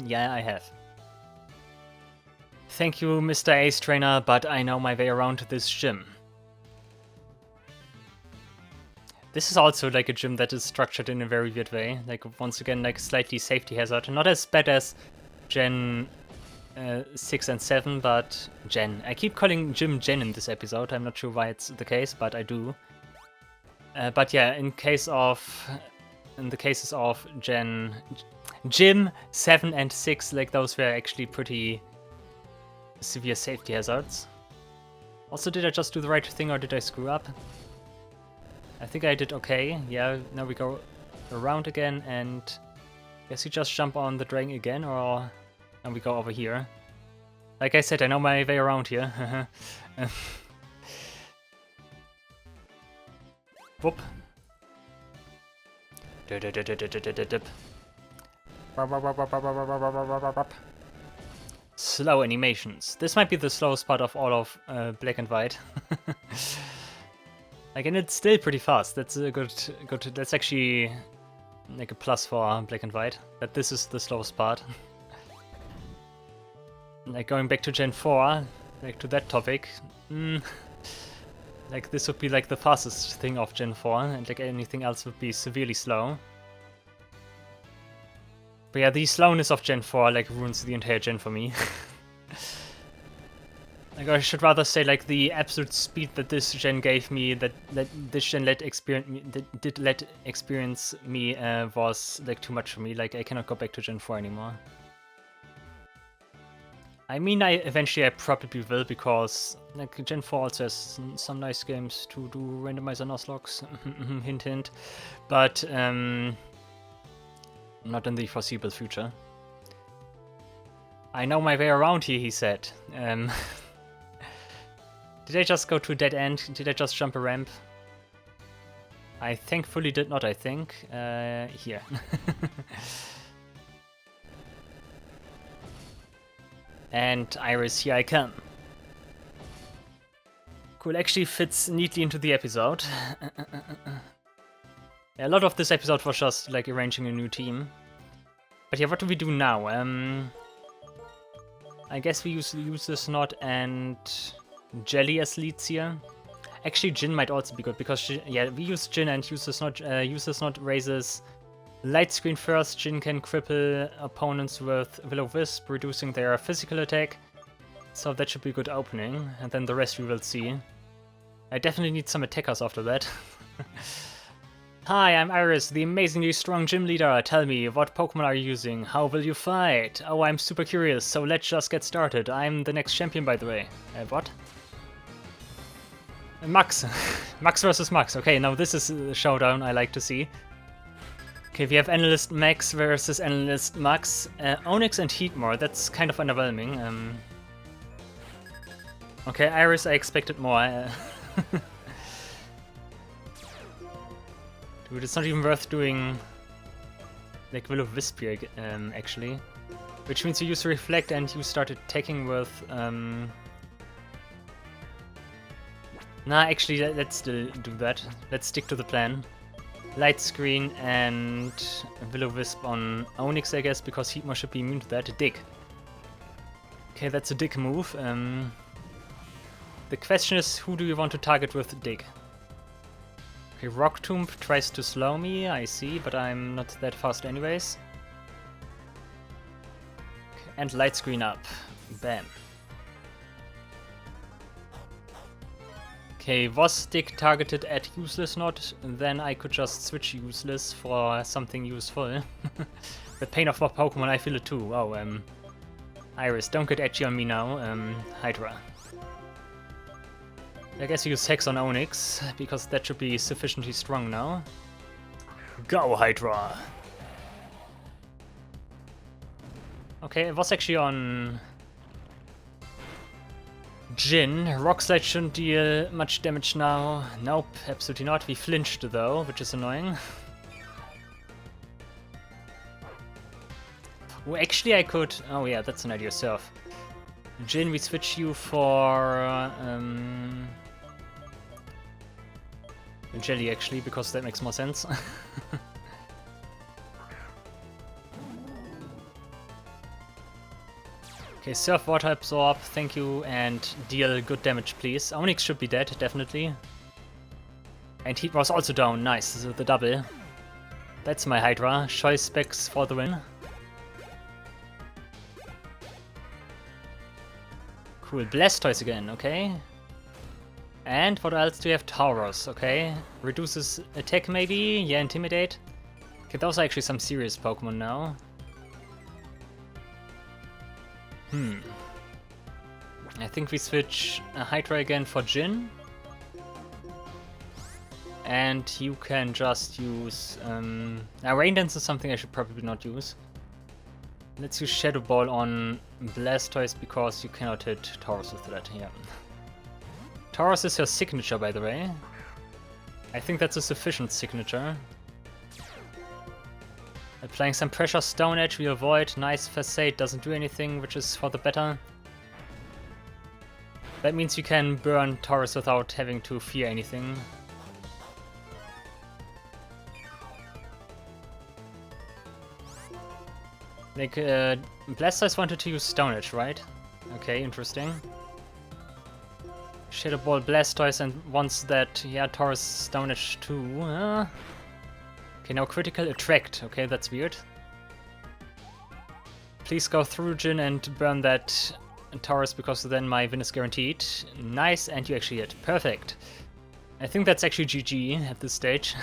Yeah, I have. Thank you, Mr. Ace Trainer, but I know my way around this gym. This is also like a gym that is structured in a very weird way. Like, once again, like slightly safety hazard. Not as bad as Gen 6 and 7, but Gen. I keep calling Jim Gen in this episode. I'm not sure why it's the case, but I do. But yeah, in the cases of Jim 7 and 6, like those were actually pretty severe safety hazards. Also, did I just do the right thing or did I screw up? I think I did okay. Yeah, now we go around again and guess you just jump on the dragon again, or and we go over here. Like I said, I know my way around here. Whoop. Slow animations. This might be the slowest part of all of Black and White. Like, and it's still pretty fast. That's a good. That's actually like a plus for Black and White. That this is the slowest part. Like going back to Gen 4, like to that topic. Like this would be like the fastest thing of Gen 4, and like anything else would be severely slow. But yeah, the slowness of Gen 4 like ruins the entire Gen for me. Like I should rather say like the absolute speed that this Gen gave me, that this Gen let experience me was like too much for me. Like I cannot go back to Gen 4 anymore. I mean, eventually I probably will, because like Gen 4 also has some nice games to do Randomizer Nuzlocke, hint hint, but not in the foreseeable future. I know my way around here, he said. Did I just go to a dead end? Did I just jump a ramp? I thankfully did not, I think. Here. And Iris, here I come. Cool, actually fits neatly into the episode. A lot of this episode was just like arranging a new team. But yeah, what do we do now? I guess we use this Snot and Jelly as leads here. Actually, Jin might also be good, because yeah, we use Jin and use this Snot raises light screen first. Jin can cripple opponents with Will-O-Wisp, reducing their physical attack. So that should be a good opening, and then the rest we will see. I definitely need some attackers after that. Hi, I'm Iris, the amazingly strong gym leader. Tell me, what Pokemon are you using? How will you fight? Oh, I'm super curious, so let's just get started. I'm the next champion, by the way. What? Max. Max versus Max. Okay, now this is a showdown I like to see. Okay, we have Analyst Max versus Analyst Max. Onyx and Heatmore, that's kind of underwhelming. Okay, Iris, I expected more. Dude, it's not even worth doing like Will-O-Wisp here, actually. Which means you use Reflect and you start attacking with... Nah, actually, let's still do that. Let's stick to the plan. Light Screen and Will-O-Wisp on Onyx, I guess, because Heatmore should be immune to that. Dig. Okay, that's a Dig move. The question is, who do you want to target with Dig? Okay, Rock Tomb tries to slow me, I see, but I'm not that fast anyways. Okay, and Light Screen up. Bam. Okay, was Dig targeted at Useless Not? Then I could just switch Useless for something useful. The pain of my Pokemon, I feel it too. Oh, Iris, don't get edgy on me now. Hydra. I guess you use Hex on Onyx, because that should be sufficiently strong now. Go, Hydra! Okay, it was actually on Jin. Rock Slide shouldn't deal much damage now. Nope, absolutely not. We flinched though, which is annoying. Oh, actually I could... Oh yeah, that's an idea yourself. Jin, we switch you for... Jelly, actually, because that makes more sense. Okay, Surf, Water Absorb, thank you, and deal good damage, please. Onyx should be dead, definitely. And Heat was also down, nice, this is the double. That's my Hydra, choice specs for the win. Cool. Blastoise again, okay. And what else do we have? Tauros, okay. Reduces attack maybe? Yeah, Intimidate. Okay, those are actually some serious Pokemon now. I think we switch Hydra again for Jin. And you can just use... now Rain Dance is something I should probably not use. Let's use Shadow Ball on Blastoise because you cannot hit Tauros with that, yeah. Tauros is your signature, by the way. I think that's a sufficient signature. Applying some pressure, Stone Edge, we avoid. Nice Facade, doesn't do anything, which is for the better. That means you can burn Tauros without having to fear anything. Like, Blastoise wanted to use Stone Edge, right? Okay, interesting. Shadow Ball Blastoise and wants that, yeah, Tauros Stone Edge too. Okay, now Critical Attract. Okay, that's weird. Please go through Jin and burn that Tauros because then my win is guaranteed. Nice, and you actually hit. Perfect. I think that's actually GG at this stage.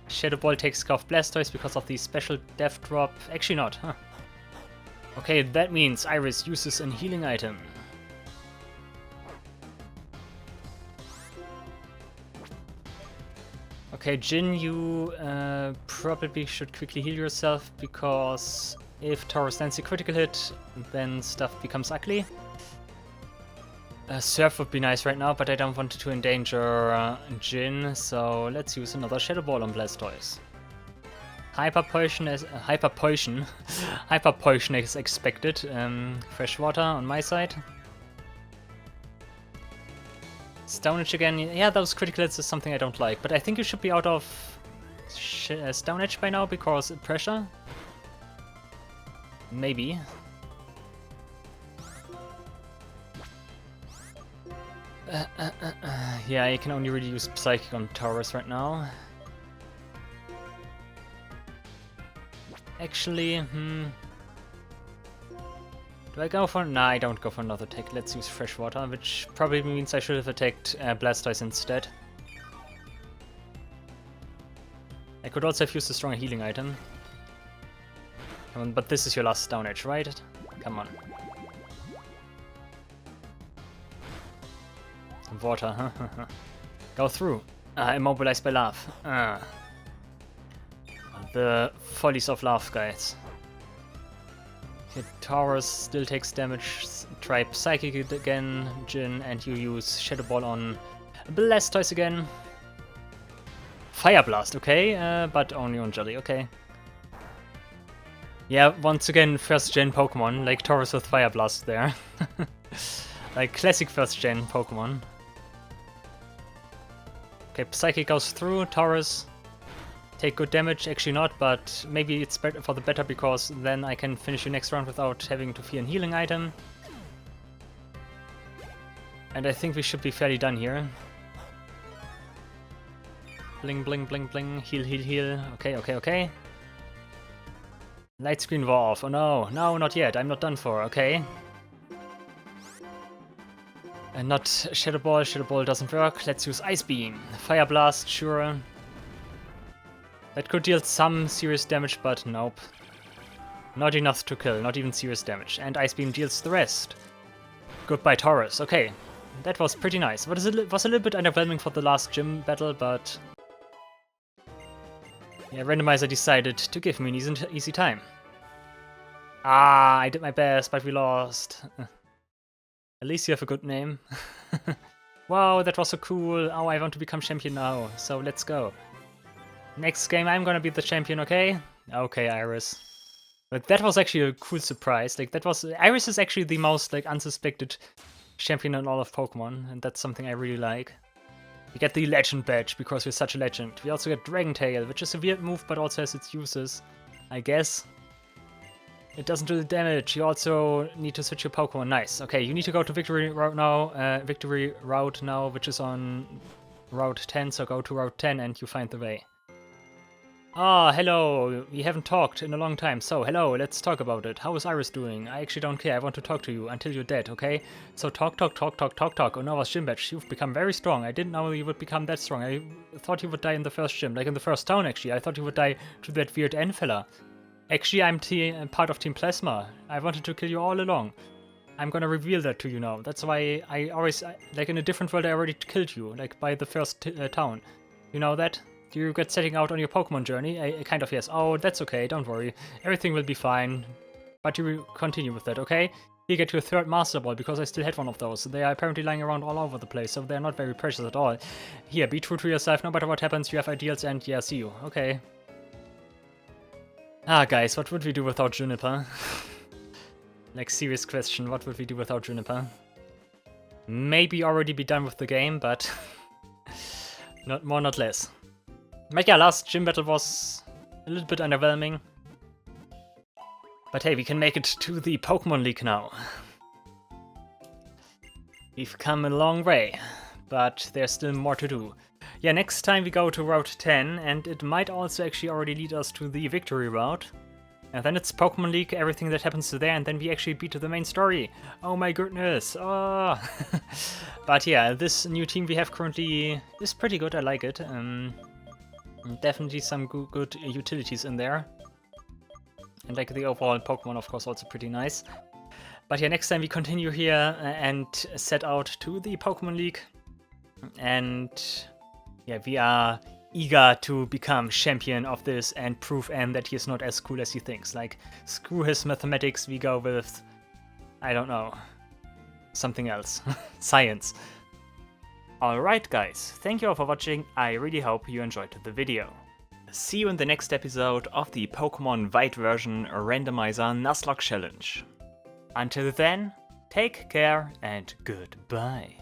Shadow Ball takes care of Blastoise because of the special Death Drop. Actually not, huh? Okay, that means Iris uses a healing item. Okay, Jin, you probably should quickly heal yourself because if Tauros lands a critical hit, then stuff becomes ugly. Surf would be nice right now, but I don't want to endanger Jin, so let's use another Shadow Ball on Blastoise. Hyper Potion is expected. Fresh Water on my side. Stone Edge again. Yeah, those critical hits is something I don't like, but I think you should be out of Stone Edge by now because pressure. Maybe. Yeah, I can only really use Psychic on Tauros right now. Actually, do I go for... Nah, I don't go for another attack. Let's use Fresh Water, which probably means I should have attacked Blastoise instead. I could also have used a stronger healing item. Come on, but this is your last Stone Edge, right? Come on. Water, huh? Go through. Immobilized by love. The follies of love, guys. Okay, Tauros still takes damage. Try Psychic again, Jin, and you use Shadow Ball on Blastoise again. Fire Blast, okay, but only on Jelly, okay. Yeah, once again, first gen Pokemon, like Tauros with Fire Blast there. Like classic first gen Pokemon. Okay, Psychic goes through, Tauros. Take good damage, actually not, but maybe it's better for the better because then I can finish you next round without having to fear a healing item. And I think we should be fairly done here. Bling, bling, bling, bling, heal, heal, heal. Okay, okay, okay. Light screen wore off. Oh no, no, not yet. I'm not done for, okay. And not Shadow Ball. Shadow Ball doesn't work. Let's use Ice Beam. Fire Blast, sure. That could deal some serious damage, but nope. Not enough to kill, not even serious damage. And Ice Beam deals the rest. Goodbye, Tauros. Okay, that was pretty nice. But it was a little bit underwhelming for the last gym battle, but... yeah, Randomizer decided to give me an easy time. Ah, I did my best, but we lost. At least you have a good name. Wow, that was so cool. Oh, I want to become champion now, so let's go. Next game I'm gonna be the champion, okay? Okay, Iris. But that was actually a cool surprise. Like, that was... Iris is actually the most, like, unsuspected champion in all of Pokemon, and that's something I really like. We get the Legend Badge, because we're such a legend. We also get Dragon Tail, which is a weird move, but also has its uses, I guess. It doesn't do the damage. You also need to switch your Pokemon. Nice. Okay, you need to go to Victory Route now, which is on Route 10, so go to Route 10 and you find the way. Ah, hello. We haven't talked in a long time, so hello, let's talk about it. How is Iris doing? I actually don't care, I want to talk to you until you're dead, okay? So talk. Oh no, was gym badge. You've become very strong. I didn't know you would become that strong. I thought you would die in the first gym, like in the first town actually. I thought you would die to that weird N fella. Actually, I'm part of Team Plasma. I wanted to kill you all along. I'm gonna reveal that to you now. That's why I always, like in a different world, I already killed you, like by the first town. You know that? Do you regret setting out on your Pokemon journey? I kind of yes. Oh, that's okay, don't worry. Everything will be fine. But you will continue with that, okay? You get your third Master Ball, because I still had one of those. They are apparently lying around all over the place, so they're not very precious at all. Here, be true to yourself, no matter what happens, you have ideals, and yeah, see you. Okay. Ah, guys, what would we do without Juniper? Like, serious question, what would we do without Juniper? Maybe already be done with the game, but not more, not less. But yeah, last gym battle was a little bit underwhelming. But hey, we can make it to the Pokemon League now. We've come a long way, but there's still more to do. Yeah, next time we go to Route 10, and it might also actually already lead us to the Victory Route. And then it's Pokemon League, everything that happens to there, and then we actually beat to the main story. Oh my goodness, oh. But yeah, this new team we have currently is pretty good, I like it. Definitely some good utilities in there. And like the overall Pokemon, of course, also pretty nice. But yeah, next time we continue here and set out to the Pokemon League. And yeah, we are eager to become champion of this and prove that he is not as cool as he thinks. Like, screw his mathematics, we go with, I don't know, something else. Science. Alright guys, thank you all for watching, I really hope you enjoyed the video. See you in the next episode of the Pokemon White version Randomizer Nuzlocke challenge. Until then, take care and goodbye.